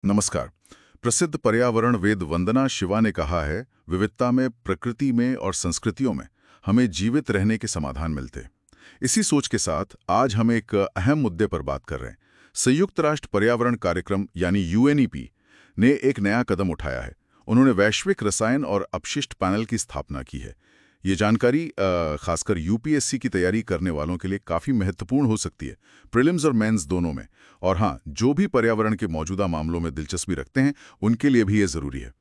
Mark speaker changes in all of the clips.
Speaker 1: नमस्कार। प्रसिद्ध पर्यावरणवेद वंदना शिवा ने कहा है, विविधता में, प्रकृति में और संस्कृतियों में हमें जीवित रहने के समाधान मिलते। इसी सोच के साथ आज हम एक अहम मुद्दे पर बात कर रहे हैं। संयुक्त राष्ट्र पर्यावरण कार्यक्रम यानी यूएनईपी ने एक नया कदम उठाया है। उन्होंने वैश्विक रसायन और अपशिष्ट पैनल की स्थापना की है। ये जानकारी खासकर यूपीएससी की तैयारी करने वालों के लिए काफ़ी महत्वपूर्ण हो सकती है, प्रीलिम्स और मेंस दोनों में। और हाँ, जो भी पर्यावरण के मौजूदा मामलों में दिलचस्पी रखते हैं, उनके लिए भी ये ज़रूरी है।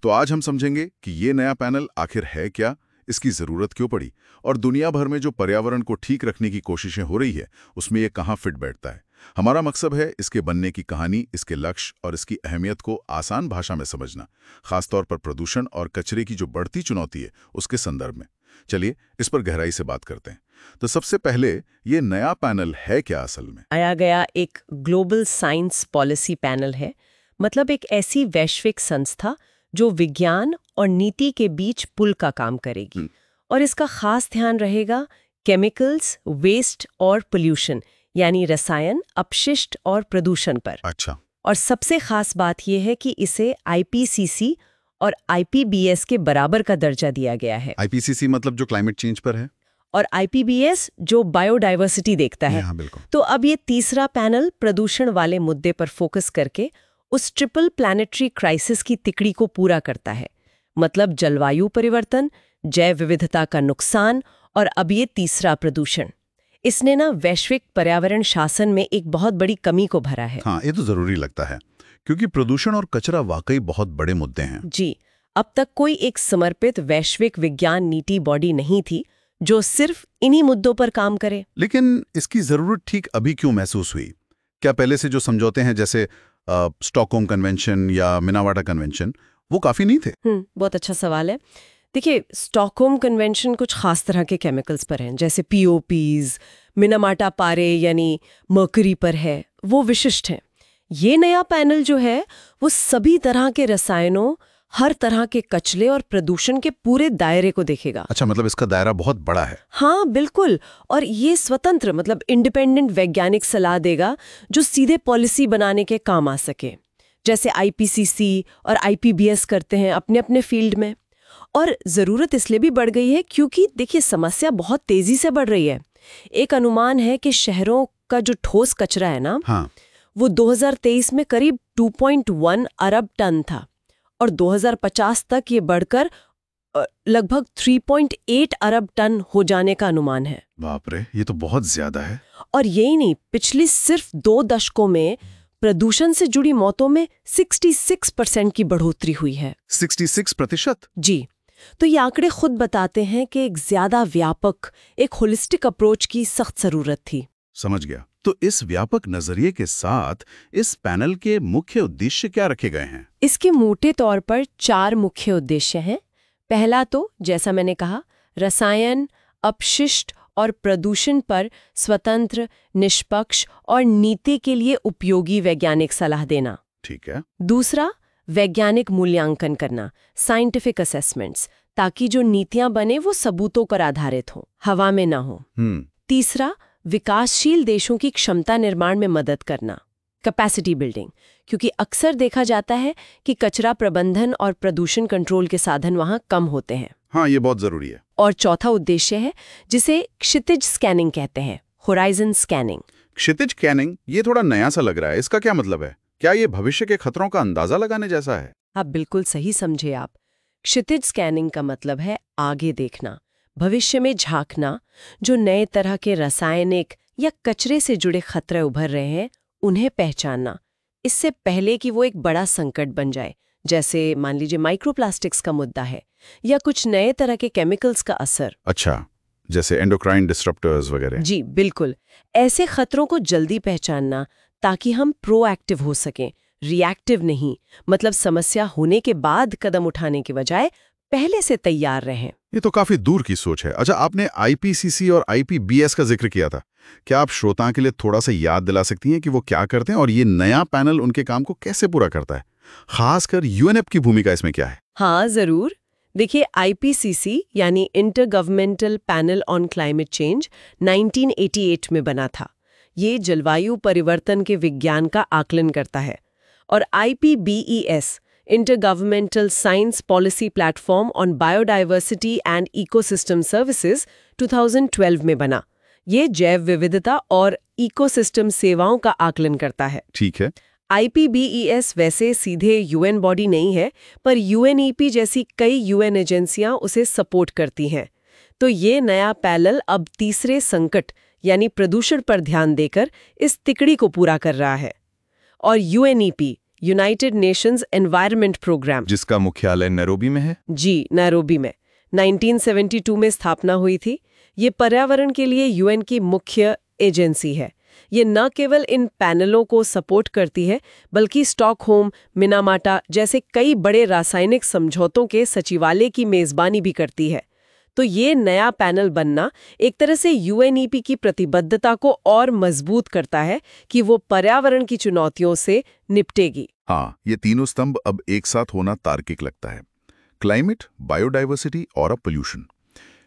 Speaker 1: तो आज हम समझेंगे कि ये नया पैनल आखिर है क्या, इसकी ज़रूरत क्यों पड़ी, और दुनिया भर में जो पर्यावरण को ठीक रखने की कोशिशें हो रही है, उसमें ये कहाँ फिट बैठता है। हमारा मकसद है इसके बनने की कहानी, इसके लक्ष्य और इसकी अहमियत को आसान भाषा में समझना, खासतौर पर प्रदूषण और कचरे की जो बढ़ती चुनौती है उसके संदर्भ में। चलिए इस पर गहराई से बात करते हैं। तो सबसे पहले, ये नया पैनल है क्या असल में?
Speaker 2: आया गया एक ग्लोबल साइंस पॉलिसी पैनल है, मतलब एक ऐसी वैश्विक संस्था जो विज्ञान और नीति के बीच पुल का काम करेगी। और इसका खास ध्यान रहेगा केमिकल्स, वेस्ट और पोल्यूशन, यानी रसायन, अपशिष्ट और प्रदूषण पर।
Speaker 1: अच्छा।
Speaker 2: और सबसे खास बात यह है कि इसे आईपीसीसी और आईपीबीएस के बराबर का दर्जा दिया गया है।
Speaker 1: आईपीसीसी मतलब जो क्लाइमेट चेंज पर है,
Speaker 2: और आईपीबीएस जो बायोडायवर्सिटी देखता है।
Speaker 1: हाँ, बिल्कुल।
Speaker 2: तो अब ये तीसरा पैनल प्रदूषण वाले मुद्दे पर फोकस करके उस ट्रिपल प्लैनेटरी क्राइसिस की तिकड़ी को पूरा करता है, मतलब जलवायु परिवर्तन, जैव विविधता का नुकसान और अब ये तीसरा प्रदूषण। इसने ना वैश्विक पर्यावरण शासन में एक बहुत बड़ी कमी को भरा है।
Speaker 1: हाँ, ये तो जरूरी लगता है, क्योंकि प्रदूषण और कचरा वाकई बहुत बड़े मुद्दे हैं।
Speaker 2: जी, अब तक कोई एक समर्पित वैश्विक विज्ञान नीति बॉडी नहीं थी जो सिर्फ इन्हीं मुद्दों पर काम करे।
Speaker 1: लेकिन इसकी जरूरत ठीक अभी क्यों महसूस हुई? क्या पहले से जो समझौते हैं, जैसे स्टॉकहोम कन्वेंशन या मिनावाटा कन्वेंशन, वो काफी नहीं थे?
Speaker 2: बहुत अच्छा सवाल है। देखिए, स्टॉकहोम कन्वेंशन कुछ खास तरह के केमिकल्स पर हैं, जैसे पीओपीज, मिनामाटा पारे यानी मर्करी पर है, वो विशिष्ट हैं। ये नया पैनल जो है वो सभी तरह के रसायनों, हर तरह के कचरे और प्रदूषण के पूरे दायरे को देखेगा।
Speaker 1: अच्छा, मतलब इसका दायरा बहुत बड़ा है।
Speaker 2: हाँ, बिल्कुल। और ये स्वतंत्र, मतलब इंडिपेंडेंट वैज्ञानिक सलाह देगा जो सीधे पॉलिसी बनाने के काम आ सके, जैसे आईपीसीसी और आईपीबीएस करते हैं अपने अपने फील्ड में। और ज़रूरत इसलिए भी बढ़ गई है क्योंकि देखिए, समस्या बहुत तेजी से बढ़ रही है। एक अनुमान है कि शहरों का जो ठोस कचरा है ना,
Speaker 1: हाँ,
Speaker 2: वो 2023 में करीब 2.1 अरब टन था, और 2050 तक ये बढ़कर लगभग 3.8 अरब टन हो जाने का अनुमान है।
Speaker 1: बाप रे, ये तो बहुत ज्यादा है।
Speaker 2: और यही नहीं, पिछली सिर्फ 2 दशकों में प्रदूषण से जुड़ी मौतों में 66% की बढ़ोतरी हुई है।
Speaker 1: 66%?
Speaker 2: जी, तो ये आंकड़े खुद बताते हैं कि एक ज्यादा व्यापक, एक होलिस्टिक अप्रोच की सख्त जरूरत थी।
Speaker 1: समझ गया। तो इस व्यापक नजरिए के साथ इस पैनल के मुख्य उद्देश्य क्या रखे गए हैं?
Speaker 2: इसके मोटे तौर पर 4 मुख्य उद्देश्य हैं। पहला तो, जैसा मैंने कहा, रसायन, अपशिष्ट और प्रदूषण पर स्वतंत्र, निष्पक्ष और नीति के लिए उपयोगी वैज्ञानिक सलाह देना।
Speaker 1: ठीक है।
Speaker 2: दूसरा, वैज्ञानिक मूल्यांकन करना, साइंटिफिक असेसमेंट्स, ताकि जो नीतियां बने वो सबूतों पर आधारित हो, हवा में ना हो। तीसरा, विकासशील देशों की क्षमता निर्माण में मदद करना, कैपेसिटी बिल्डिंग, क्योंकि अक्सर देखा जाता है कि कचरा प्रबंधन और प्रदूषण कंट्रोल के साधन वहां कम होते हैं।
Speaker 1: हाँ, ये बहुत जरूरी है।
Speaker 2: और चौथा उद्देश्य है जिसे क्षितिज स्कैनिंग कहते हैं, होराइजन स्कैनिंग।
Speaker 1: क्षितिज स्कैनिंग, ये थोड़ा नया सा लग रहा है। इसका क्या मतलब है? क्या ये भविष्य के खतरों का अंदाजा लगाने जैसा है?
Speaker 2: आप बिल्कुल सही समझे आप। क्षितिज स्कैनिंग का मतलब है आगे देखना, भविष्य में झांकना, जो नए तरह के रासायनिक या कचरे से जुड़े खतरे उभर रहे हैं उन्हें पहचानना, इससे पहले कि वो एक बड़ा संकट बन जाए, जैसे मान लीजिए माइक्रोप्लास्टिक्स का मुद्दा है या कुछ नए तरह के केमिकल्स का असर।
Speaker 1: अच्छा, जैसे एंडोक्राइन डिसरप्टर्स वगैरह।
Speaker 2: जी बिल्कुल, ऐसे खतरों को जल्दी पहचानना ताकि हम प्रोएक्टिव हो सकें, रिएक्टिव नहीं, मतलब समस्या होने के बाद कदम उठाने के बजाय पहले से तैयार रहें।
Speaker 1: ये तो काफी दूर की सोच है। अच्छा, आपने आईपीसीसी और आईपीबीएस का जिक्र किया था। क्या आप श्रोताओं के लिए थोड़ा सा याद दिला सकती हैं कि वो क्या करते हैं और ये नया पैनल उनके काम को कैसे पूरा करता है? खासकर यूएनएप की भूमिका इसमें क्या है?
Speaker 2: हाँ, जरूर। देखिए, आईपीसीसी यानी inter governmental panel on climate change 1988 में बना था। ये जलवायु परिवर्तन के विज्ञान का आकलन करता है और IPBES intergovernmental science policy platform on biodiversity and ecosystem services 2012 में बना। ये जैव विविधता और इकोसिस्टम सेवाओं का आकलन करता है।
Speaker 1: ठीक है।
Speaker 2: IPBES वैसे सीधे UN बॉडी नहीं है, पर UNEP जैसी कई UN एजेंसियां उसे सपोर्ट करती हैं। तो ये नया पैनल अब तीसरे संकट यानी प्रदूषण पर ध्यान देकर इस तिकड़ी को पूरा कर रहा है। और UNEP united nations environment programme,
Speaker 1: जिसका मुख्यालय नैरोबी में है।
Speaker 2: जी, नैरोबी में 1972 में स्थापना हुई थी। ये पर्यावरण के लिए UN की मुख्य एजेंसी है। ये न केवल इन पैनलों को सपोर्ट करती है, बल्कि स्टॉकहोम, मिनामाटा जैसे कई बड़े रासायनिक समझौतों के सचिवालय की मेजबानी भी करती है। तो ये नया पैनल बनना एक तरह से UNEP की प्रतिबद्धता को और मजबूत करता है कि वो पर्यावरण की चुनौतियों से निपटेगी।
Speaker 1: हाँ, ये तीनों स्तंभ अब एक साथ होना तार्किक लगता है। क्लाइमेट, बायोडाइवर्सिटी और अब पोल्यूशन।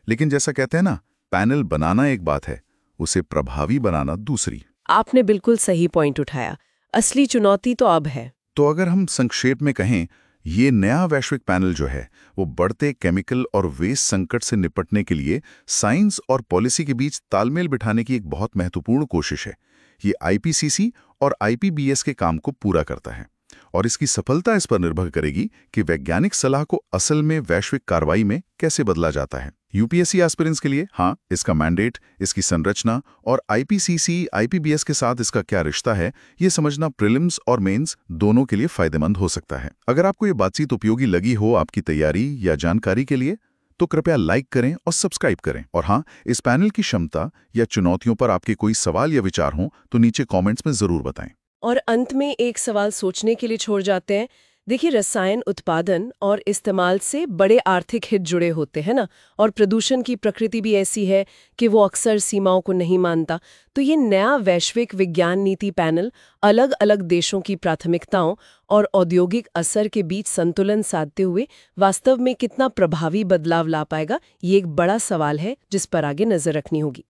Speaker 1: लेकिन जैसा कहते हैं ना, पैनल बनाना एक बात है, उसे प्रभावी बनाना दूसरी।
Speaker 2: आपने बिल्कुल सही पॉइंट उठाया। असली चुनौती तो अब है।
Speaker 1: तो अगर हम संक्षेप में कहें, ये नया वैश्विक पैनल जो है वो बढ़ते केमिकल और वेस्ट संकट से निपटने के लिए साइंस और पॉलिसी के बीच तालमेल बिठाने की एक बहुत महत्वपूर्ण कोशिश है। ये IPCC और IPBES के काम को पूरा करता है और इसकी सफलता इस पर निर्भर करेगी कि वैज्ञानिक सलाह को असल में वैश्विक कार्रवाई में कैसे बदला जाता है। UPSC एस्पिरेंट्स के लिए हाँ, इसका मैंडेट, इसकी संरचना और IPCC, IPBES के साथ इसका क्या रिश्ता है, ये समझना प्रीलिम्स और मेंस दोनों के लिए फायदेमंद हो सकता है। अगर आपको ये बातचीत उपयोगी लगी हो आपकी तैयारी या जानकारी के लिए, तो कृपया लाइक करें और सब्सक्राइब करें। और हाँ, इस पैनल की क्षमता या चुनौतियों पर आपके कोई सवाल या विचार हों तो नीचे कॉमेंट्स में जरूर बताएं।
Speaker 2: और अंत में एक सवाल सोचने के लिए छोड़ जाते हैं। देखिए, रसायन उत्पादन और इस्तेमाल से बड़े आर्थिक हित जुड़े होते हैं ना, और प्रदूषण की प्रकृति भी ऐसी है कि वो अक्सर सीमाओं को नहीं मानता। तो ये नया वैश्विक विज्ञान नीति पैनल अलग अलग देशों की प्राथमिकताओं और औद्योगिक असर के बीच संतुलन साधते हुए वास्तव में कितना प्रभावी बदलाव ला पाएगा, ये एक बड़ा सवाल है जिस पर आगे नजर रखनी होगी।